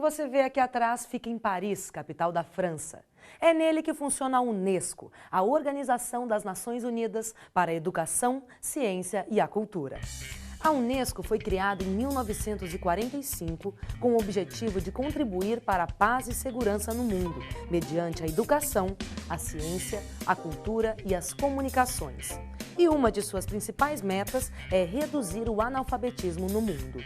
você vê aqui atrás fica em Paris, capital da França. É nele que funciona a Unesco, a Organização das Nações Unidas para a Educação, Ciência e a Cultura. A Unesco foi criada em 1945 com o objetivo de contribuir para a paz e segurança no mundo, mediante a educação, a ciência, a cultura e as comunicações. E uma de suas principais metas é reduzir o analfabetismo no mundo.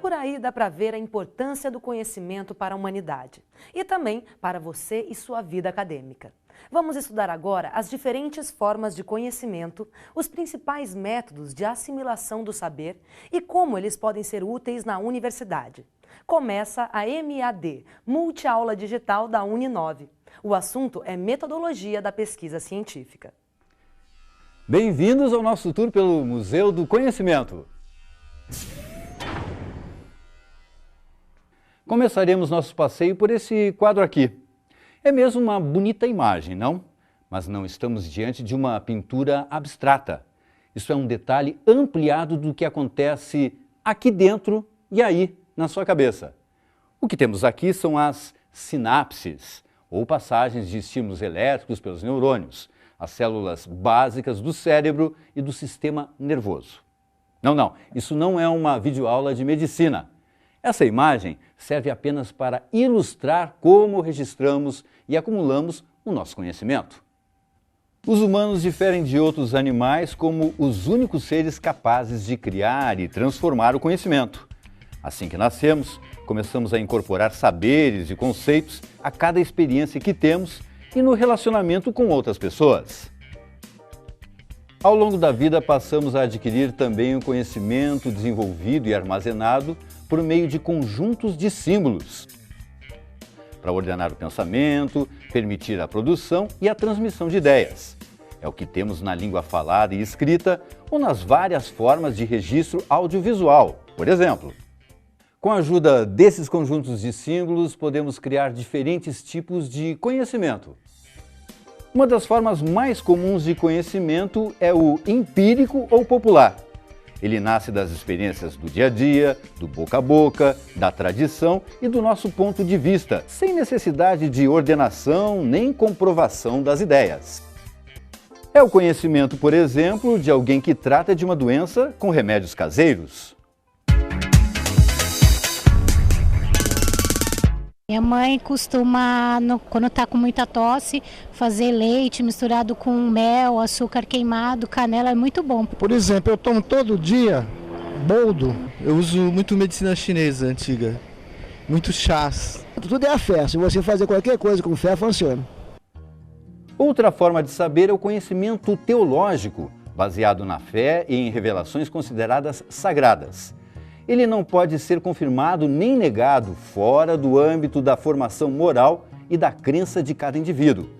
Por aí dá para ver a importância do conhecimento para a humanidade e também para você e sua vida acadêmica. Vamos estudar agora as diferentes formas de conhecimento, os principais métodos de assimilação do saber e como eles podem ser úteis na universidade. Começa a MAD, Multiaula Digital da Uninove. O assunto é metodologia da pesquisa científica. Bem-vindos ao nosso tour pelo Museu do Conhecimento. Começaremos nosso passeio por esse quadro aqui. É mesmo uma bonita imagem, não? Mas não estamos diante de uma pintura abstrata. Isso é um detalhe ampliado do que acontece aqui dentro e aí, na sua cabeça. O que temos aqui são as sinapses, ou passagens de estímulos elétricos pelos neurônios, as células básicas do cérebro e do sistema nervoso. Não, isso não é uma videoaula de medicina. Essa imagem serve apenas para ilustrar como registramos e acumulamos o nosso conhecimento. Os humanos diferem de outros animais como os únicos seres capazes de criar e transformar o conhecimento. Assim que nascemos, começamos a incorporar saberes e conceitos a cada experiência que temos e no relacionamento com outras pessoas. Ao longo da vida, passamos a adquirir também o conhecimento desenvolvido e armazenado por meio de conjuntos de símbolos, para ordenar o pensamento, permitir a produção e a transmissão de ideias. É o que temos na língua falada e escrita ou nas várias formas de registro audiovisual, por exemplo. Com a ajuda desses conjuntos de símbolos, podemos criar diferentes tipos de conhecimento. Uma das formas mais comuns de conhecimento é o empírico ou popular. Ele nasce das experiências do dia a dia, do boca a boca, da tradição e do nosso ponto de vista, sem necessidade de ordenação nem comprovação das ideias. É o conhecimento, por exemplo, de alguém que trata de uma doença com remédios caseiros. Minha mãe costuma, quando está com muita tosse, fazer leite misturado com mel, açúcar queimado, canela, é muito bom. Por exemplo, eu tomo todo dia boldo. Eu uso muito medicina chinesa antiga, muito chás. Tudo é a fé, se você fazer qualquer coisa com fé, funciona. Outra forma de saber é o conhecimento teológico, baseado na fé e em revelações consideradas sagradas. Ele não pode ser confirmado nem negado fora do âmbito da formação moral e da crença de cada indivíduo.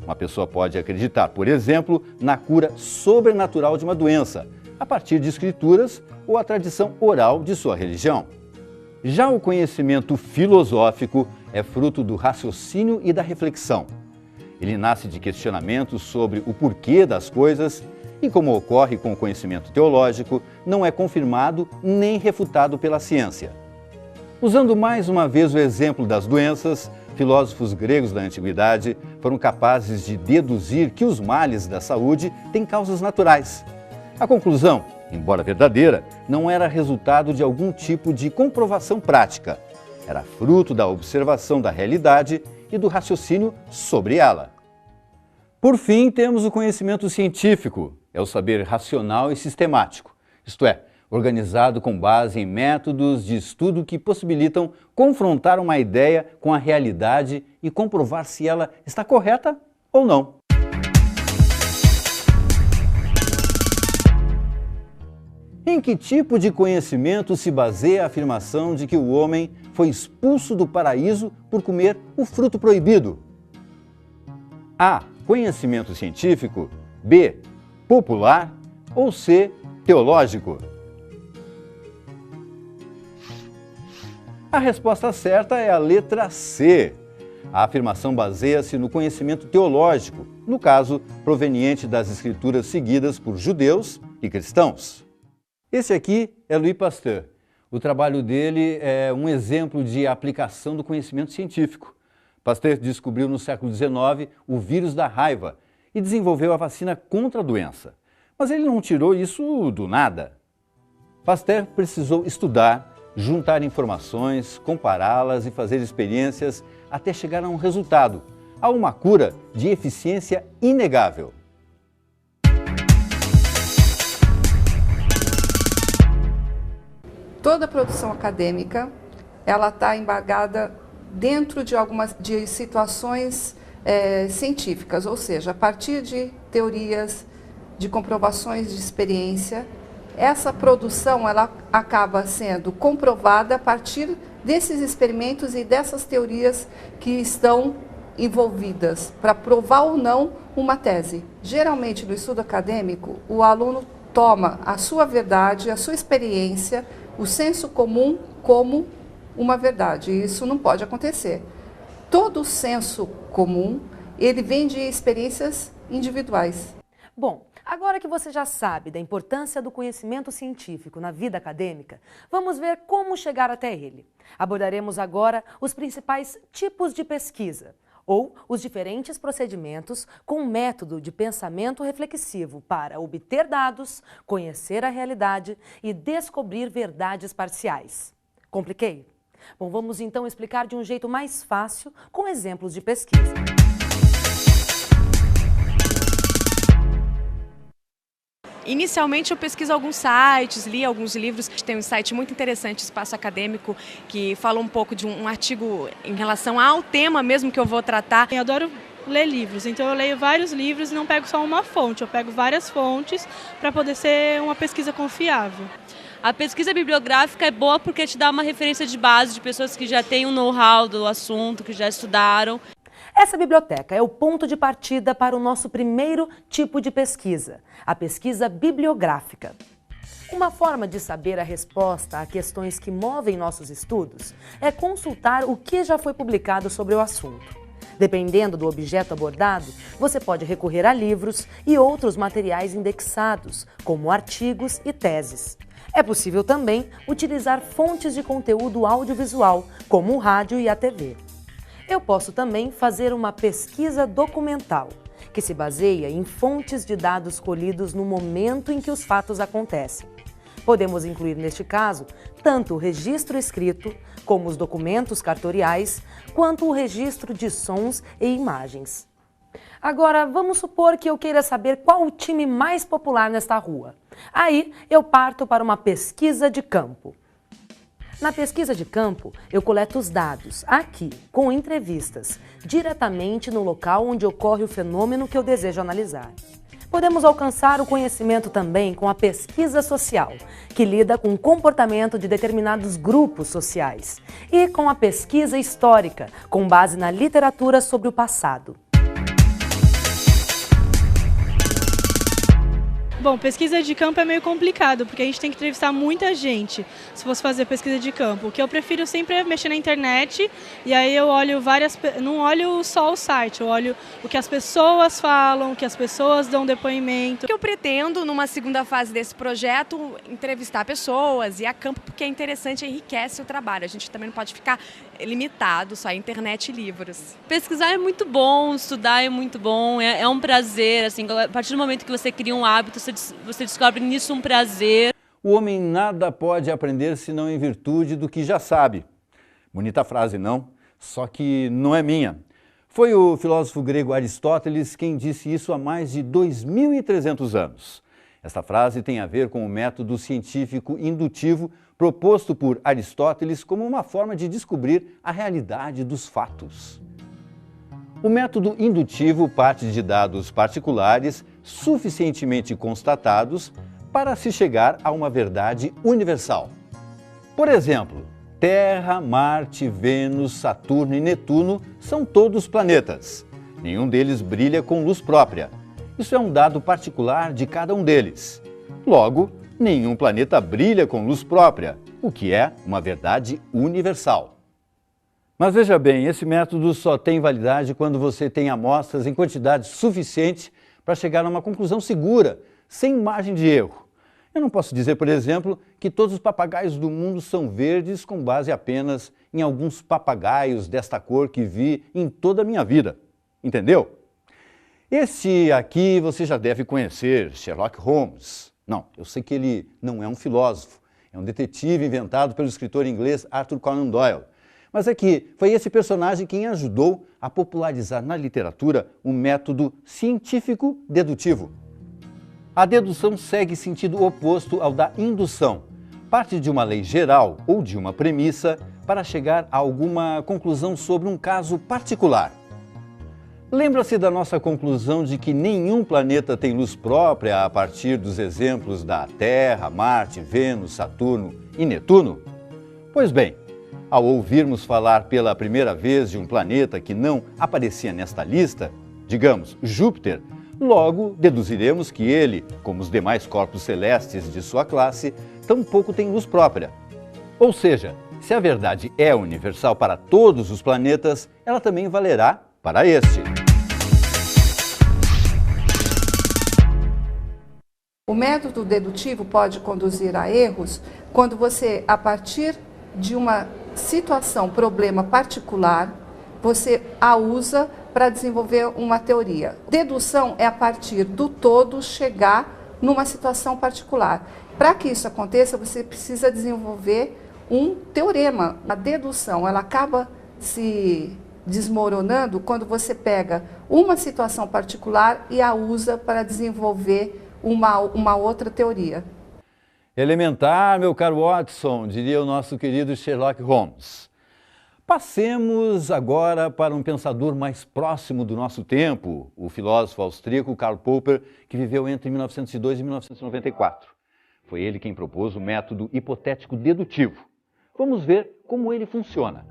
Uma pessoa pode acreditar, por exemplo, na cura sobrenatural de uma doença, a partir de escrituras ou a tradição oral de sua religião. Já o conhecimento filosófico é fruto do raciocínio e da reflexão. Ele nasce de questionamentos sobre o porquê das coisas e, como ocorre com o conhecimento teológico, não é confirmado nem refutado pela ciência. Usando mais uma vez o exemplo das doenças, filósofos gregos da antiguidade foram capazes de deduzir que os males da saúde têm causas naturais. A conclusão, embora verdadeira, não era resultado de algum tipo de comprovação prática. Era fruto da observação da realidade e do raciocínio sobre ela. Por fim, temos o conhecimento científico. É o saber racional e sistemático, isto é, organizado com base em métodos de estudo que possibilitam confrontar uma ideia com a realidade e comprovar se ela está correta ou não. Em que tipo de conhecimento se baseia a afirmação de que o homem foi expulso do paraíso por comer o fruto proibido? A. Conhecimento científico. B. Popular. Ou C. Teológico? A resposta certa é a letra C. A afirmação baseia-se no conhecimento teológico, no caso, proveniente das escrituras seguidas por judeus e cristãos. Esse aqui é Louis Pasteur. O trabalho dele é um exemplo de aplicação do conhecimento científico. Pasteur descobriu no século XIX o vírus da raiva e desenvolveu a vacina contra a doença. Mas ele não tirou isso do nada. Pasteur precisou estudar, juntar informações, compará-las e fazer experiências até chegar a um resultado, a uma cura de eficiência inegável. Toda a produção acadêmica, ela está embargada dentro de situações científicas, ou seja, a partir de teorias, de comprovações de experiência. Essa produção ela acaba sendo comprovada a partir desses experimentos e dessas teorias que estão envolvidas para provar ou não uma tese. Geralmente, no estudo acadêmico, o aluno toma a sua verdade, a sua experiência, o senso comum como uma verdade. E isso não pode acontecer. Todo o senso comum, ele vem de experiências individuais. Bom, agora que você já sabe da importância do conhecimento científico na vida acadêmica, vamos ver como chegar até ele. Abordaremos agora os principais tipos de pesquisa, ou os diferentes procedimentos com um método de pensamento reflexivo para obter dados, conhecer a realidade e descobrir verdades parciais. Compliquei? Bom, vamos então explicar de um jeito mais fácil com exemplos de pesquisa. Inicialmente eu pesquiso alguns sites, li alguns livros. Tem um site muito interessante, Espaço Acadêmico, que fala um pouco de um artigo em relação ao tema mesmo que eu vou tratar. Eu adoro ler livros, então eu leio vários livros e não pego só uma fonte, eu pego várias fontes para poder ser uma pesquisa confiável. A pesquisa bibliográfica é boa porque te dá uma referência de base de pessoas que já têm um know-how do assunto, que já estudaram. Essa biblioteca é o ponto de partida para o nosso primeiro tipo de pesquisa, a pesquisa bibliográfica. Uma forma de saber a resposta a questões que movem nossos estudos é consultar o que já foi publicado sobre o assunto. Dependendo do objeto abordado, você pode recorrer a livros e outros materiais indexados, como artigos e teses. É possível também utilizar fontes de conteúdo audiovisual, como o rádio e a TV. Eu posso também fazer uma pesquisa documental, que se baseia em fontes de dados colhidos no momento em que os fatos acontecem. Podemos incluir, neste caso, tanto o registro escrito, como os documentos cartoriais, quanto o registro de sons e imagens. Agora, vamos supor que eu queira saber qual o time mais popular nesta rua. Aí, eu parto para uma pesquisa de campo. Na pesquisa de campo, eu coleto os dados, aqui, com entrevistas, diretamente no local onde ocorre o fenômeno que eu desejo analisar. Podemos alcançar o conhecimento também com a pesquisa social, que lida com o comportamento de determinados grupos sociais, e com a pesquisa histórica, com base na literatura sobre o passado. Bom, pesquisa de campo é meio complicado, porque a gente tem que entrevistar muita gente, se fosse fazer pesquisa de campo. O que eu prefiro sempre é mexer na internet, e aí eu olho não olho só o site, eu olho o que as pessoas falam, o que as pessoas dão depoimento. O que eu pretendo, numa segunda fase desse projeto, entrevistar pessoas, ir a campo, porque é interessante e enriquece o trabalho. A gente também não pode ficar limitado só à internet e livros. Pesquisar é muito bom, estudar é muito bom, é um prazer, assim, a partir do momento que você cria um hábito, você descobre nisso um prazer. O homem nada pode aprender senão em virtude do que já sabe. Bonita frase, não? Só que não é minha. Foi o filósofo grego Aristóteles quem disse isso há mais de 2.300 anos. Esta frase tem a ver com o método científico indutivo proposto por Aristóteles como uma forma de descobrir a realidade dos fatos. O método indutivo parte de dados particulares suficientemente constatados para se chegar a uma verdade universal. Por exemplo, Terra, Marte, Vênus, Saturno e Netuno são todos planetas. Nenhum deles brilha com luz própria. Isso é um dado particular de cada um deles. Logo, nenhum planeta brilha com luz própria, o que é uma verdade universal. Mas veja bem, esse método só tem validade quando você tem amostras em quantidade suficiente para chegar a uma conclusão segura, sem margem de erro. Eu não posso dizer, por exemplo, que todos os papagaios do mundo são verdes com base apenas em alguns papagaios desta cor que vi em toda a minha vida. Entendeu? Esse aqui você já deve conhecer, Sherlock Holmes. Não, eu sei que ele não é um filósofo, é um detetive inventado pelo escritor inglês Arthur Conan Doyle. Mas é que foi esse personagem quem ajudou a popularizar na literatura o método científico dedutivo. A dedução segue sentido oposto ao da indução. Parte de uma lei geral ou de uma premissa para chegar a alguma conclusão sobre um caso particular. Lembra-se da nossa conclusão de que nenhum planeta tem luz própria a partir dos exemplos da Terra, Marte, Vênus, Saturno e Netuno? Pois bem, ao ouvirmos falar pela primeira vez de um planeta que não aparecia nesta lista, digamos Júpiter, logo deduziremos que ele, como os demais corpos celestes de sua classe, tampouco tem luz própria. Ou seja, se a verdade é universal para todos os planetas, ela também valerá para este. O método dedutivo pode conduzir a erros quando você, a partir de uma situação, problema particular, você a usa para desenvolver uma teoria. Dedução é a partir do todo chegar numa situação particular. Para que isso aconteça, você precisa desenvolver um teorema. A dedução, ela acaba se desmoronando quando você pega uma situação particular e a usa para desenvolver uma outra teoria. Elementar, meu caro Watson, diria o nosso querido Sherlock Holmes. Passemos agora para um pensador mais próximo do nosso tempo, o filósofo austríaco Karl Popper, que viveu entre 1902 e 1994. Foi ele quem propôs o método hipotético dedutivo. Vamos ver como ele funciona.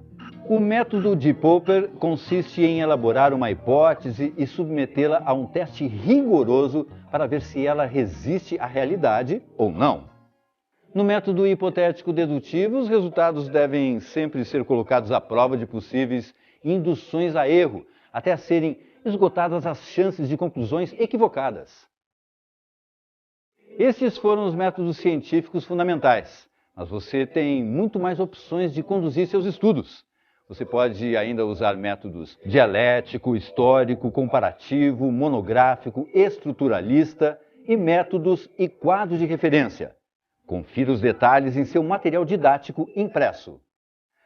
O método de Popper consiste em elaborar uma hipótese e submetê-la a um teste rigoroso para ver se ela resiste à realidade ou não. No método hipotético dedutivo, os resultados devem sempre ser colocados à prova de possíveis induções a erro, até serem esgotadas as chances de conclusões equivocadas. Esses foram os métodos científicos fundamentais, mas você tem muito mais opções de conduzir seus estudos. Você pode ainda usar métodos dialético, histórico, comparativo, monográfico, estruturalista e métodos e quadros de referência. Confira os detalhes em seu material didático impresso.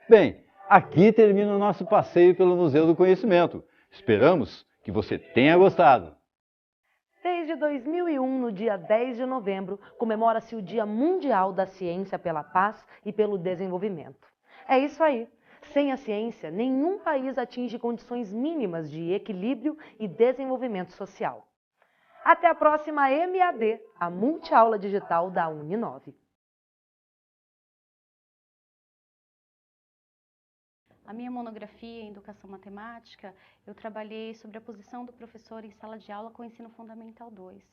Bem, aqui termina o nosso passeio pelo Museu do Conhecimento. Esperamos que você tenha gostado. Desde 2001, no dia 10 de novembro, comemora-se o Dia Mundial da Ciência pela Paz e pelo Desenvolvimento. É isso aí. Sem a ciência, nenhum país atinge condições mínimas de equilíbrio e desenvolvimento social. Até a próxima EMAD, a multiaula digital da Uninove. A minha monografia em Educação Matemática, eu trabalhei sobre a posição do professor em sala de aula com o Ensino Fundamental 2.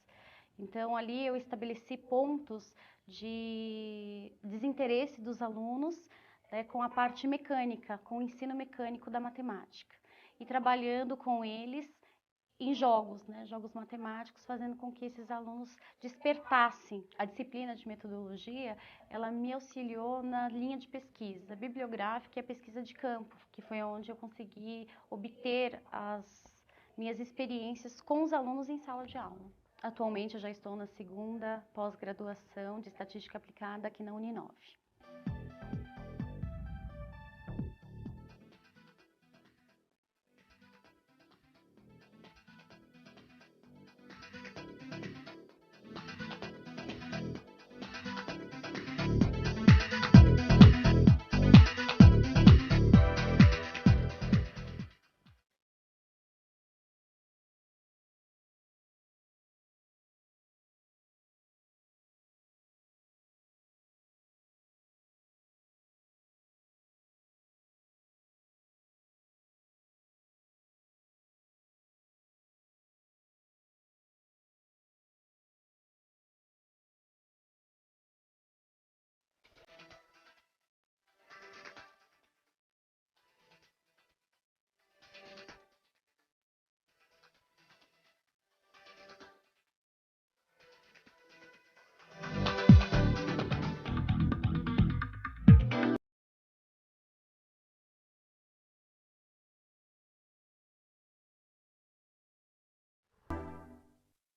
Então, ali eu estabeleci pontos de desinteresse dos alunos, né, com a parte mecânica, com o ensino mecânico da matemática. E trabalhando com eles em jogos, né, jogos matemáticos, fazendo com que esses alunos despertassem. A disciplina de metodologia, ela me auxiliou na linha de pesquisa bibliográfica e a pesquisa de campo, que foi onde eu consegui obter as minhas experiências com os alunos em sala de aula. Atualmente eu já estou na segunda pós-graduação de Estatística Aplicada aqui na Uninove.